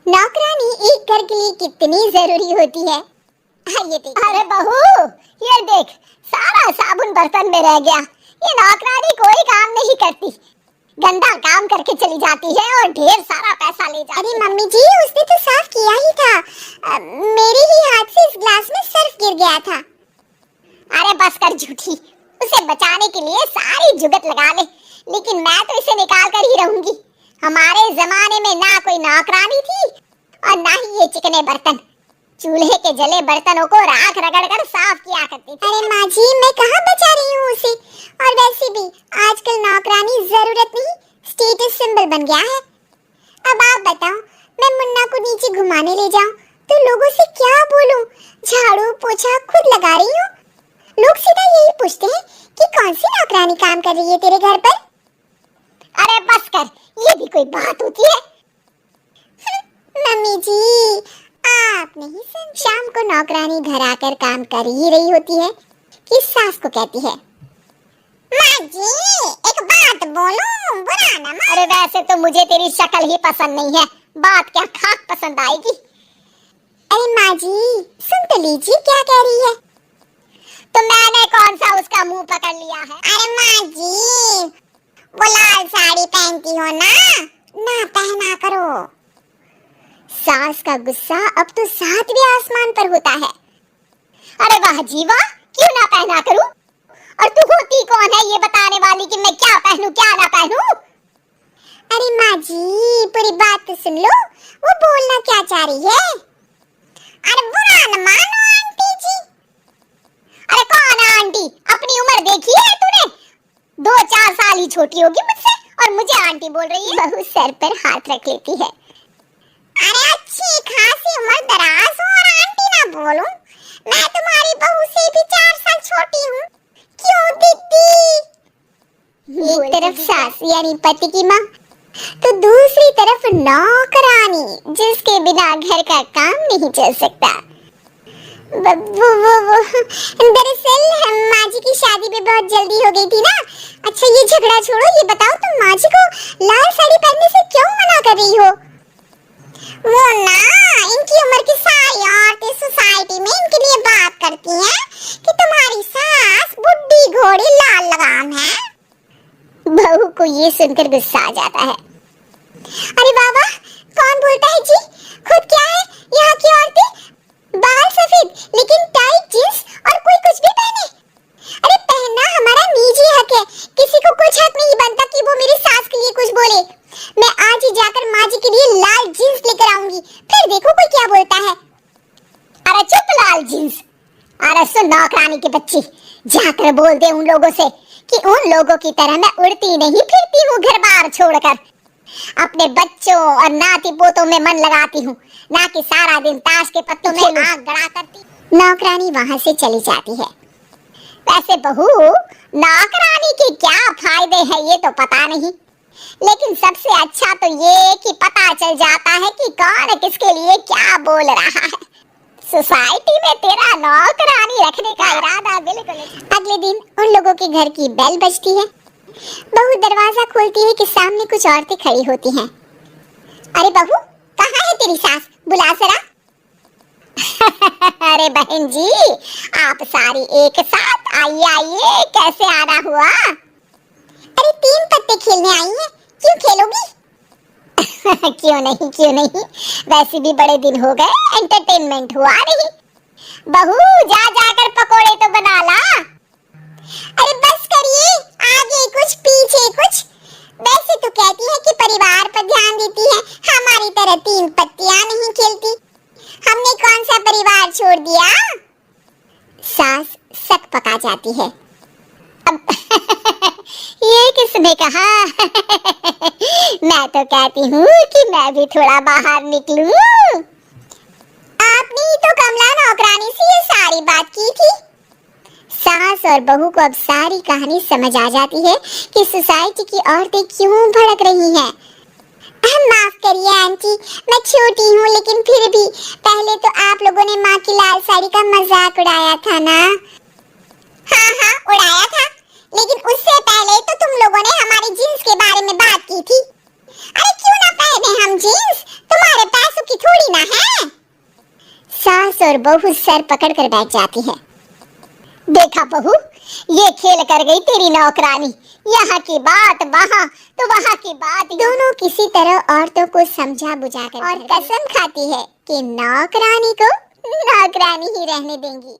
नौकरानी एक घर के लिए कितनी जरूरी होती है। ये देख। अरे बहू, ये देख, सारा साबुन बर्तन में रह गया। ये नौकरानी कोई काम नहीं करती, गंदा काम करके चली जाती है और ढेर सारा पैसा ले जाती है। अरे मम्मी जी, उसने तो साफ किया ही था। मेरे ही हाथ से इस ग्लास में सर्फ गिर गया था। अरे बस कर झूठी, उसे बचाने के लिए सारी जुगत लगा ले, लेकिन मैं तो इसे निकाल कर ही रहूंगी। हमारे जमाने में ना कोई नौकरानी थी और ना ही ये चिकने बर्तन। चूल्हे के जले बर्तनों को राख रगड़ कर साफ किया करती थी। अरे माँ जी, मैं कहाँ बचा रही हूँ उसे। और वैसे भी आजकल नौकरानी जरूरत नहीं, स्टेटस सिंबल बन गया है। अब आप बताओ, मैं मुन्ना को नीचे घुमाने ले जाऊं तो लोगों से क्या बोलूं? झाड़ू पोछा खुद लगा रही हूँ। लोग सीधा यही पूछते हैं कि कौन सी नौकरानी काम कर रही है तेरे घर पर। अरे बस कर, ये भी कोई बात होती है? मम्मी जी, आप नहीं सुन, शाम को नौकरानी घर आकर काम कर ही रही होती है कि सास को कहती है, माँ जी एक बात बोलूं, बुरा ना मान। अरे वैसे तो मुझे तेरी शक्ल ही पसंद नहीं है, बात क्या खाक पसंद आएगी। अरे माँ जी, सुन तो लीजिए क्या कह रही है। तो मैंने कौन सा उसका मुंह पकड़ लिया है? अरे माँ जी, वो लाल साड़ी पहनती हो ना पहना करो। सास का गुस्सा अब तो सातवें आसमान पर होता है। अरे वाह जीवा, क्यों ना पहना करूं? और तू होती कौन है ये बताने वाली कि मैं क्या पहनूं क्या ना पहनूं? अरे माँ जी, पूरी बात तो सुन लो, वो बोलना क्या चाह रही है। अरे बुरा न मानो आंटी जी। अरे कौन है आंटी? अपनी उम्र देखी है तूने? 2-4 साल ही छोटी होगी मुझसे और मुझे आंटी बोल रही है। बहू सर पर हाथ रख लेती है। अरे अच्छी खासी उम्र दराज हो और आंटी ना बोलूं? मैं तुम्हारी बहू से भी 4 साल छोटी हूँ। क्यों दीदी? एक तरफ सास यानी पति की माँ, तो दूसरी तरफ नौकरानी जिसके बिना घर का काम नहीं चल सकता। दरअसल माँ जी की शादी भी बहुत जल्दी हो गई थी ना। अच्छा ये झगड़ा छोड़ो, ये बताओ तुम माँ जी को लाल साड़ी पहनने से क्यों मना कर रही हो? वो ना, इनकी उम्र की सारी औरतें सोसाइटी में इनके लिए बात करती हैं कि तुम्हारी सास बुड्ढी घोड़ी लाल लगाम है। बहू को ये सुनकर गुस्सा आ जाता है। अरे बाबा, कौन बोलता है जी? खुद क्या है यहाँ की औरतें? बाल सफेद लेकिन टाइट जींस और कोई कुछ भी पहने। अरे पहनना हमारा निजी हक है, किसी को कुछ हक नहीं बनता कि वो मेरी सास के लिए कुछ बोले। मैं आज ही जाकर माँ जी के लिए लाल जींस लेकर आऊंगी, फिर देखो कोई क्या बोलता है। अरे चुप लाल जींस। अरे सुन नौकरानी की बच्ची, जाकर बोल दे उन लोगों से कि उन लोगों की तरह मैं उड़ती नहीं फिरती हूँ घर बार छोड़कर। अपने बच्चों और नाती पोतों में मन लगाती हूँ, ना कि सारा दिन ताश के पत्तों में आग गड़ा करती। नौकरानी वहाँ से चली जाती है। वैसे बहू, नौकरानी के क्या फायदे हैं ये तो पता नहीं, लेकिन सबसे अच्छा तो ये कि पता चल जाता है कि कौन किसके लिए क्या बोल रहा है। सोसाइटी में तेरा नौकरानी रखने का इरादा बिल्कुल। अगले दिन उन लोगों के घर की बेल बजती है। बहू दरवाजा खोलती है कि सामने कुछ औरतें खड़ी होती हैं। अरे बहू, कहाँ है तेरी सास? बुला जरा। अरे बहन जी, आप सारी एक साथ आइए आइए, कैसे आना हुआ? अरे 3 पत्ते खेलने आई हैं, क्यों खेलोगी? क्यों नहीं, वैसे भी बड़े दिन हो गए, एंटरटेनमेंट हुआ नहीं। बहू जाकर पकोड़े तो बना ला। अरे बस करिए, आगे कुछ पीछे कुछ। वैसे तो कहती है कि परिवार पर ध्यान देती है, हमारी तरह 3 पत्तियां नहीं खेलती। हमने कौन सा परिवार छोड़ दिया? सास सक पका जाती है। अब ये किसने कहा? मैं तो कहती हूँ कि मैं भी थोड़ा बाहर निकलूं। आपने ही तो कमला नौकरानी से ये सारी बात की थी। सास और बहू को अब सारी कहानी समझ आ जाती है कि सोसाइटी की औरतें क्यों भड़क रही हैं। माफ करिए आंटी, मैं छोटी हूँ लेकिन फिर भी पहले तो आप लोगों ने माँ की लाल साड़ी का मजाक उड़ाया था ना। हाँ उड़ाया था, लेकिन उससे पहले तो तुम लोगों ने हमारी जीन्स के बारे में बात की थी। अरे क्यों ना पहने हम जीन्स, तुम्हारे पैसों की और बहू सर पकड़ कर बैठ जाती है। देखा बहू, ये खेल कर गई तेरी नौकरानी। यहाँ की बात वहाँ तो वहाँ की बात। दोनों किसी तरह औरतों को समझा बुझा कर और कसम खाती है कि नौकरानी को नौकरानी ही रहने देंगी।